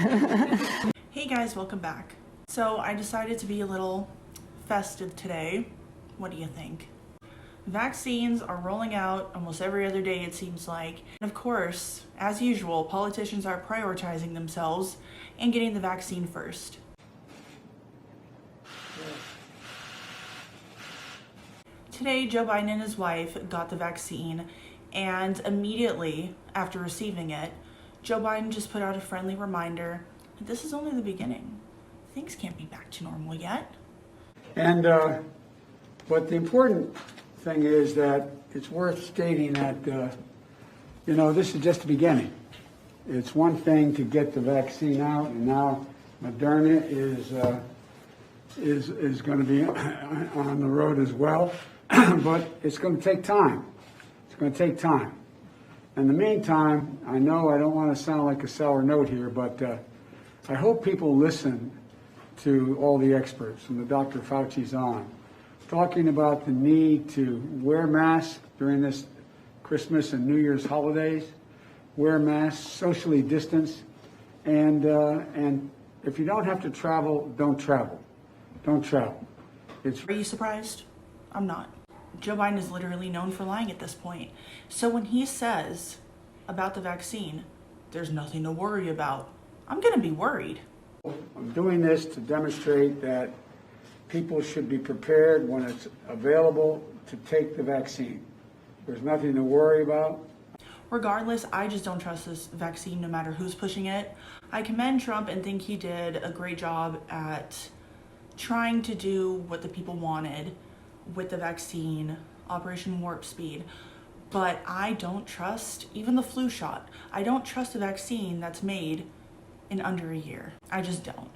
Hey guys, welcome back. So I decided to be a little festive today. What do you think? Vaccines are rolling out almost every other day, it seems like. And of course, as usual, politicians are prioritizing themselves and getting the vaccine first. Today, Joe Biden and his wife got the vaccine, and immediately after receiving it, Joe Biden just put out a friendly reminder that this is only the beginning. Things can't be back to normal yet. And but the important thing is that it's worth stating that this is just the beginning. It's one thing to get the vaccine out, and now Moderna is going to be on the road as well. But it's going to take time. It's going to take time. In the meantime, I know I don't want to sound like a sour note here, but I hope people listen to all the experts, and the Dr. Fauci's on, talking about the need to wear masks during this Christmas and New Year's holidays, wear masks, socially distance, and if you don't have to travel, don't travel. Don't travel. Are you surprised? I'm not. Joe Biden is literally known for lying at this point. So when he says about the vaccine, there's nothing to worry about, I'm going to be worried. I'm doing this to demonstrate that people should be prepared when it's available to take the vaccine. There's nothing to worry about. Regardless, I just don't trust this vaccine no matter who's pushing it. I commend Trump and think he did a great job at trying to do what the people wanted with the vaccine, Operation Warp Speed. But I don't trust even the flu shot. I don't trust a vaccine that's made in under a year. I just don't.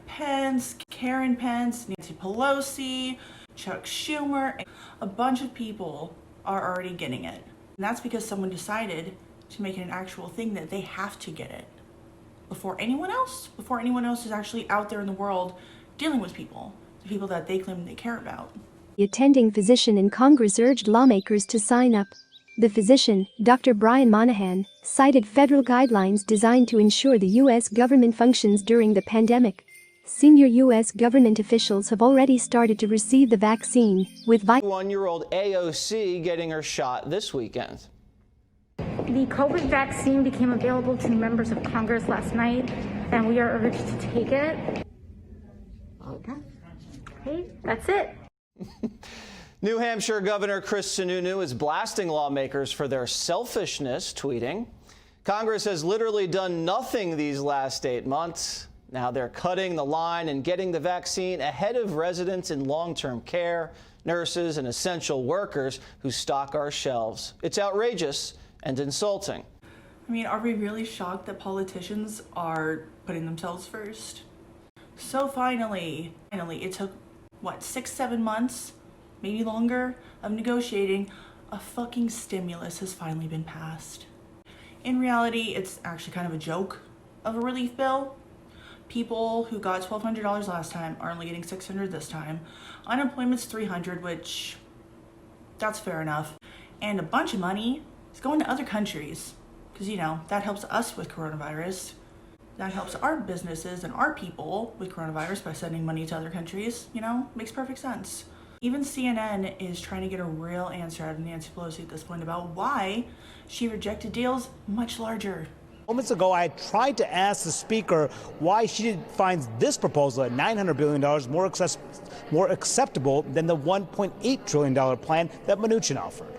Pence, Karen Pence, Nancy Pelosi, Chuck Schumer, a bunch of people are already getting it. And that's because someone decided to make it an actual thing that they have to get it before anyone else is actually out there in the world dealing with people, the people that they claim they care about. The attending physician in Congress urged lawmakers to sign up. The physician, Dr. Brian Monahan, cited federal guidelines designed to ensure the U.S. government functions during the pandemic. Senior U.S. government officials have already started to receive the vaccine, with 1-year-old AOC getting her shot this weekend. The COVID vaccine became available to members of Congress last night, and we are urged to take it. Okay, that's it. New Hampshire Governor Chris Sununu is blasting lawmakers for their selfishness, tweeting, "Congress has literally done nothing these last 8 months. Now they're cutting the line and getting the vaccine ahead of residents in long-term care, nurses, and essential workers who stock our shelves. It's outrageous and insulting." I mean, are we really shocked that politicians are putting themselves first? So finally, it took, 6-7 months, maybe longer, of negotiating, a fucking stimulus has finally been passed. In reality, it's actually kind of a joke of a relief bill. People who got $1,200 last time are only getting $600 this time. Unemployment's $300, which, that's fair enough. And a bunch of money is going to other countries, because, that helps us with coronavirus. That helps our businesses and our people with coronavirus by sending money to other countries. Makes perfect sense. Even CNN is trying to get a real answer out of Nancy Pelosi at this point about why she rejected deals much larger. Moments ago, I tried to ask the speaker why she finds this proposal at $900 billion more acceptable than the $1.8 trillion plan that Mnuchin offered.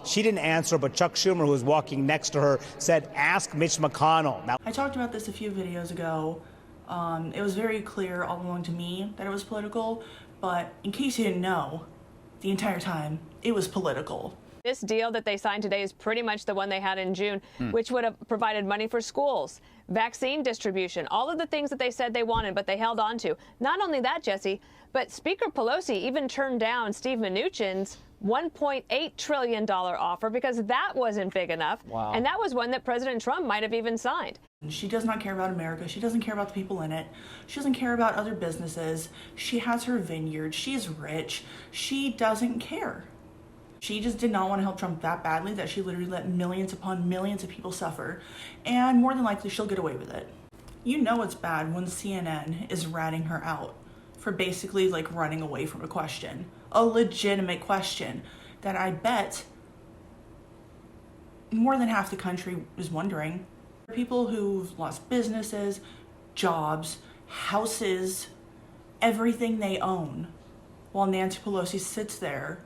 She didn't answer, but Chuck Schumer, who was walking next to her, said, "Ask Mitch McConnell." Now, I talked about this a few videos ago. It was very clear all along to me that it was political, but in case you didn't know, the entire time, it was political. This deal that they signed today is pretty much the one they had in June, which would have provided money for schools, vaccine distribution, all of the things that they said they wanted, but they held on to. Not only that, Jesse, but Speaker Pelosi even turned down Steve Mnuchin's $1.8 trillion offer because that wasn't big enough. Wow. And that was one that President Trump might have even signed. She does not care about America. She doesn't care about the people in it. She doesn't care about other businesses. She has her vineyard. She's rich. She doesn't care. She just did not want to help Trump that badly that she literally let millions upon millions of people suffer. And more than likely, she'll get away with it. You know it's bad when CNN is ratting her out for basically like running away from a question, a legitimate question that I bet more than half the country is wondering. People who've lost businesses, jobs, houses, everything they own, while Nancy Pelosi sits there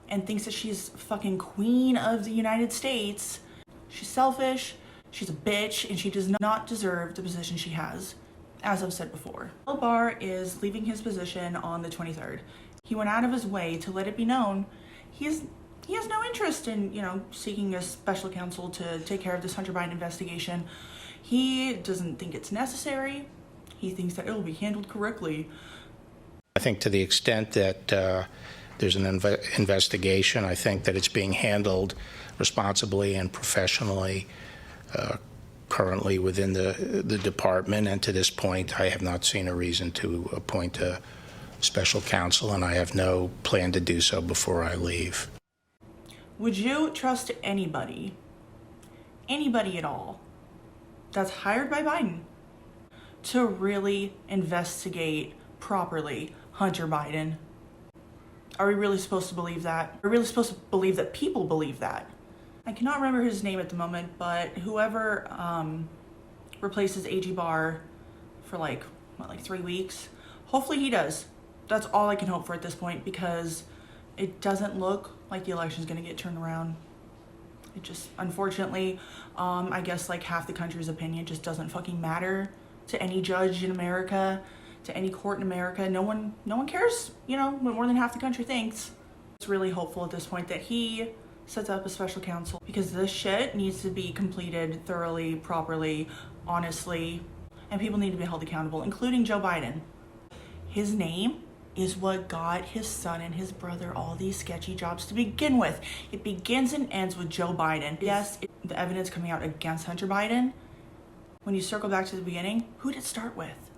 and thinks that she's fucking queen of the United States. She's selfish, she's a bitch, and she does not deserve the position she has, as I've said before. Bill Barr is leaving his position on the 23rd. He went out of his way to let it be known he has no interest in, seeking a special counsel to take care of this Hunter Biden investigation. He doesn't think it's necessary. He thinks that it will be handled correctly. I think to the extent that there's an investigation, I think that it's being handled responsibly and professionally currently within the department. And to this point, I have not seen a reason to appoint a special counsel, and I have no plan to do so before I leave. Would you trust anybody at all, that's hired by Biden to really investigate properly Hunter Biden? Are we really supposed to believe that? Are we really supposed to believe that people believe that? I cannot remember his name at the moment, but whoever replaces A.G. Barr for like 3 weeks, hopefully he does. That's all I can hope for at this point, because it doesn't look like the election's gonna get turned around. It just, unfortunately, I guess like half the country's opinion just doesn't fucking matter to any judge in America, to any court in America. No one cares, what more than half the country thinks. It's really hopeful at this point that he sets up a special counsel, because this shit needs to be completed thoroughly, properly, honestly, and people need to be held accountable, including Joe Biden. His name is what got his son and his brother all these sketchy jobs to begin with. It begins and ends with Joe Biden. Yes, the evidence coming out against Hunter Biden, when you circle back to the beginning, who did it start with?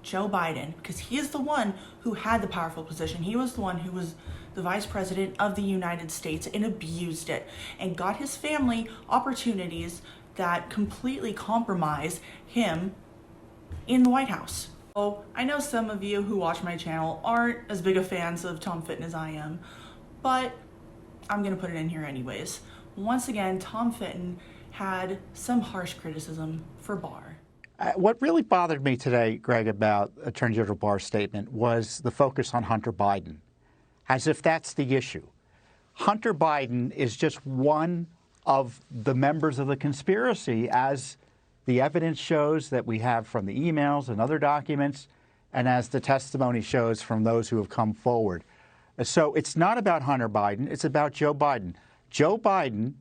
Joe Biden, because he is the one who had the powerful position. He was the one who was the vice president of the United States and abused it and got his family opportunities that completely compromise him in the White House. Oh, I know some of you who watch my channel aren't as big of fans of Tom Fitton as I am, but I'm gonna put it in here anyways. Once again, Tom Fitton had some harsh criticism for Barr. What really bothered me today, Greg, about Attorney General Barr's statement was the focus on Hunter Biden, as if that's the issue. Hunter Biden is just one of the members of the conspiracy, as the evidence shows that we have from the emails and other documents, and as the testimony shows from those who have come forward. So it's not about Hunter Biden, it's about Joe Biden. Joe Biden,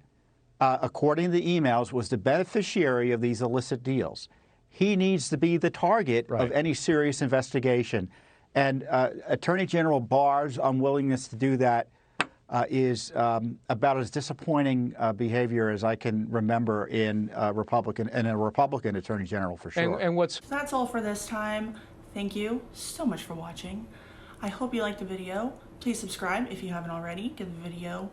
according to the emails, was the beneficiary of these illicit deals. He needs to be the target of any serious investigation. And Attorney General Barr's unwillingness to do that is about as disappointing behavior as I can remember in a Republican Attorney General, for sure. So that's all for this time. Thank you so much for watching. I hope you liked the video. Please subscribe if you haven't already. Give the video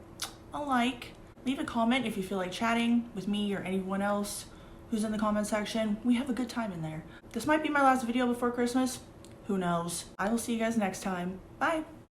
a like. Leave a comment if you feel like chatting with me or anyone else who's in the comment section. We have a good time in there. This might be my last video before Christmas. Who knows? I will see you guys next time. Bye.